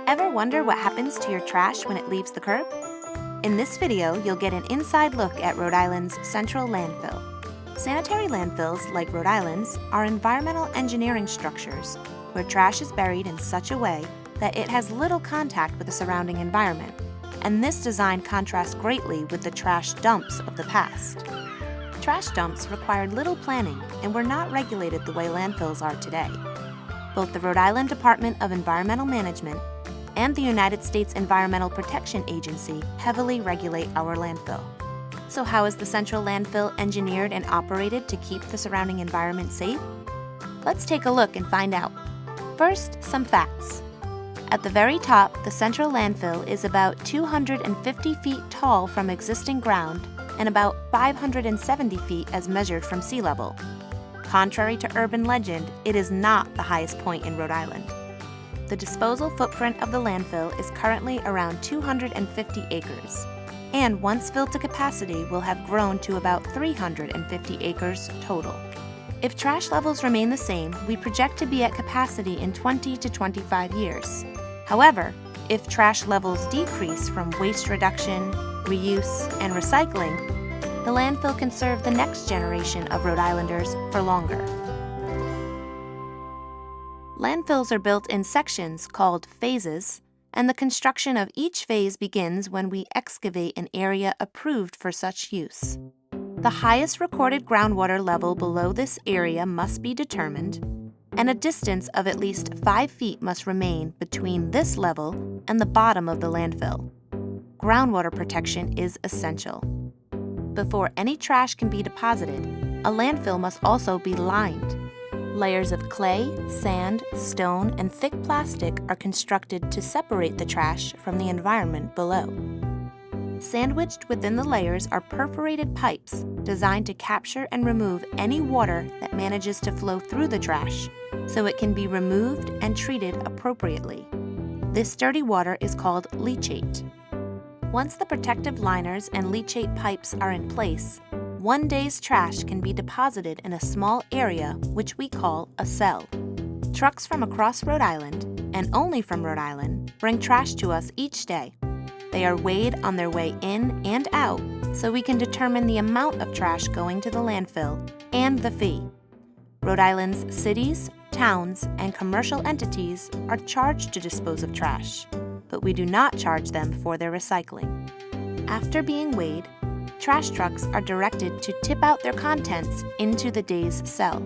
Ever wonder what happens to your trash when it leaves the curb? In this video, you'll get an inside look at Rhode Island's central landfill. Sanitary landfills, like Rhode Island's, are environmental engineering structures where trash is buried in such a way that it has little contact with the surrounding environment, and this design contrasts greatly with the trash dumps of the past. Trash dumps required little planning and were not regulated the way landfills are today. Both the Rhode Island Department of Environmental Management and the United States Environmental Protection Agency heavily regulate our landfill. So how is the central landfill engineered and operated to keep the surrounding environment safe? Let's take a look and find out. First, some facts. At the very top, the central landfill is about 250 feet tall from existing ground and about 570 feet as measured from sea level. Contrary to urban legend, it is not the highest point in Rhode Island. The disposal footprint of the landfill is currently around 250 acres, and once filled to capacity will have grown to about 350 acres total. If trash levels remain the same, we project to be at capacity in 20 to 25 years. However, if trash levels decrease from waste reduction, reuse, and recycling, the landfill can serve the next generation of Rhode Islanders for longer. Landfills are built in sections called phases, and the construction of each phase begins when we excavate an area approved for such use. The highest recorded groundwater level below this area must be determined, and a distance of at least 5 feet must remain between this level and the bottom of the landfill. Groundwater protection is essential. Before any trash can be deposited, a landfill must also be lined. Layers of clay, sand, stone, and thick plastic are constructed to separate the trash from the environment below. Sandwiched within the layers are perforated pipes designed to capture and remove any water that manages to flow through the trash, so it can be removed and treated appropriately. This dirty water is called leachate. Once the protective liners and leachate pipes are in place, one day's trash can be deposited in a small area which we call a cell. Trucks from across Rhode Island, and only from Rhode Island, bring trash to us each day. They are weighed on their way in and out so we can determine the amount of trash going to the landfill and the fee. Rhode Island's cities, towns, and commercial entities are charged to dispose of trash, but we do not charge them for their recycling. After being weighed, trash trucks are directed to tip out their contents into the day's cell.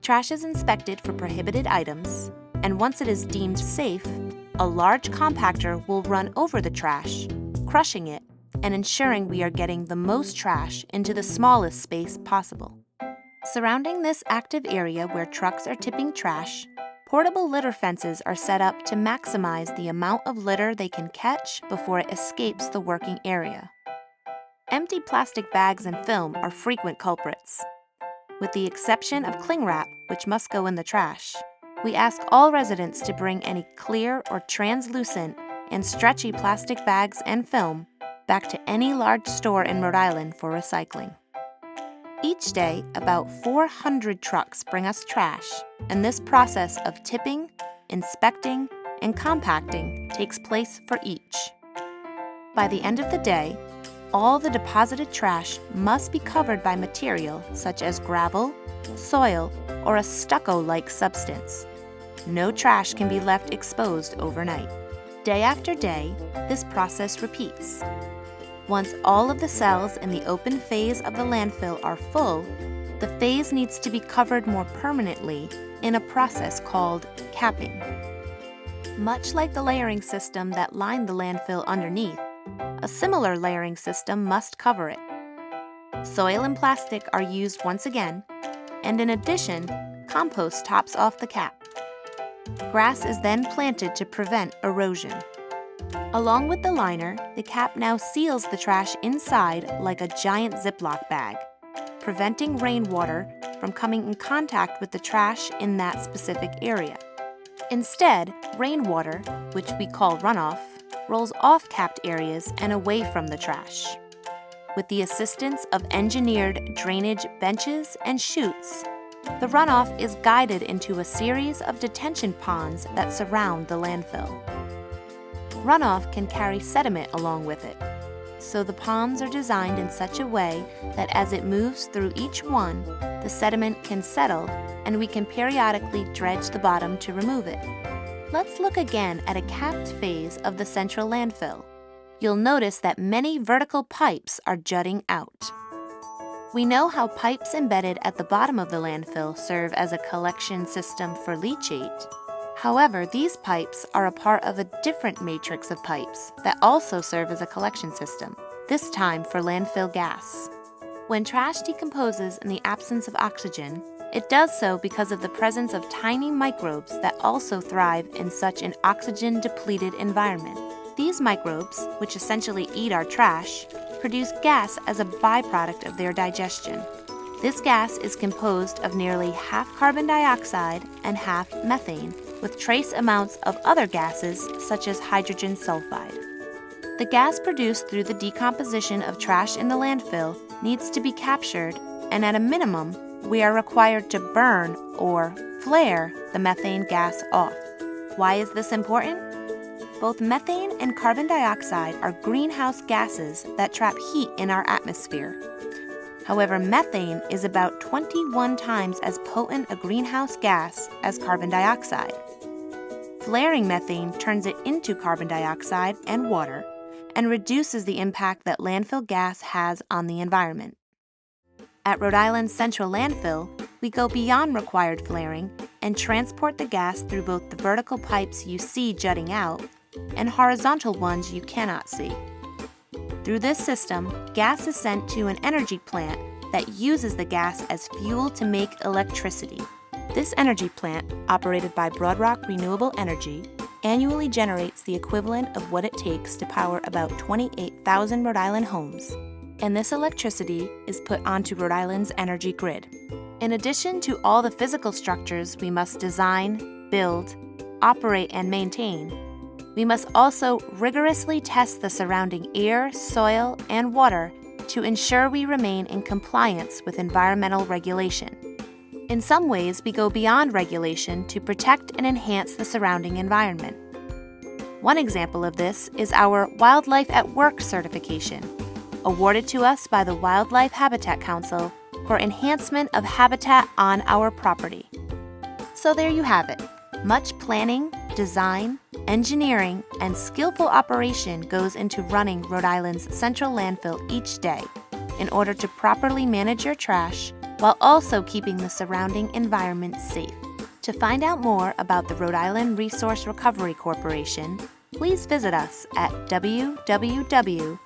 Trash is inspected for prohibited items, and once it is deemed safe, a large compactor will run over the trash, crushing it and ensuring we are getting the most trash into the smallest space possible. Surrounding this active area where trucks are tipping trash, portable litter fences are set up to maximize the amount of litter they can catch before it escapes the working area. Empty plastic bags and film are frequent culprits. With the exception of cling wrap, which must go in the trash, we ask all residents to bring any clear or translucent and stretchy plastic bags and film back to any large store in Rhode Island for recycling. Each day, about 400 trucks bring us trash, and this process of tipping, inspecting, and compacting takes place for each. By the end of the day, all the deposited trash must be covered by material such as gravel, soil, or a stucco-like substance. No trash can be left exposed overnight. Day after day, this process repeats. Once all of the cells in the open phase of the landfill are full, the phase needs to be covered more permanently in a process called capping. Much like the layering system that lined the landfill underneath, a similar layering system must cover it. Soil and plastic are used once again, and in addition, compost tops off the cap. Grass is then planted to prevent erosion. Along with the liner, the cap now seals the trash inside like a giant Ziploc bag, preventing rainwater from coming in contact with the trash in that specific area. Instead, rainwater, which we call runoff, rolls off capped areas and away from the trash. With the assistance of engineered drainage benches and chutes, the runoff is guided into a series of detention ponds that surround the landfill. runoff can carry sediment along with it. So the ponds are designed in such a way that as it moves through each one, the sediment can settle and we can periodically dredge the bottom to remove it. Let's look again at a capped phase of the central landfill. You'll notice that many vertical pipes are jutting out. We know how pipes embedded at the bottom of the landfill serve as a collection system for leachate. However, these pipes are a part of a different matrix of pipes that also serve as a collection system, this time for landfill gas. When trash decomposes in the absence of oxygen, it does so because of the presence of tiny microbes that also thrive in such an oxygen-depleted environment. These microbes, which essentially eat our trash, produce gas as a byproduct of their digestion. This gas is composed of nearly half carbon dioxide and half methane, with trace amounts of other gases such as hydrogen sulfide. The gas produced through the decomposition of trash in the landfill needs to be captured, and at a minimum, we are required to burn or flare the methane gas off. Why is this important? Both methane and carbon dioxide are greenhouse gases that trap heat in our atmosphere. However, methane is about 21 times as potent a greenhouse gas as carbon dioxide. Flaring methane turns it into carbon dioxide and water and reduces the impact that landfill gas has on the environment. At Rhode Island's central landfill, we go beyond required flaring and transport the gas through both the vertical pipes you see jutting out and horizontal ones you cannot see. Through this system, gas is sent to an energy plant that uses the gas as fuel to make electricity. This energy plant, operated by Broad Rock Renewable Energy, annually generates the equivalent of what it takes to power about 28,000 Rhode Island homes. And this electricity is put onto Rhode Island's energy grid. In addition to all the physical structures we must design, build, operate, and maintain, we must also rigorously test the surrounding air, soil, and water to ensure we remain in compliance with environmental regulation. In some ways, we go beyond regulation to protect and enhance the surrounding environment. One example of this is our Wildlife at Work certification, awarded to us by the Wildlife Habitat Council for enhancement of habitat on our property. So there you have it. Much planning, design, engineering, and skillful operation goes into running Rhode Island's central landfill each day in order to properly manage your trash while also keeping the surrounding environment safe. To find out more about the Rhode Island Resource Recovery Corporation, please visit us at www.rirrc.org.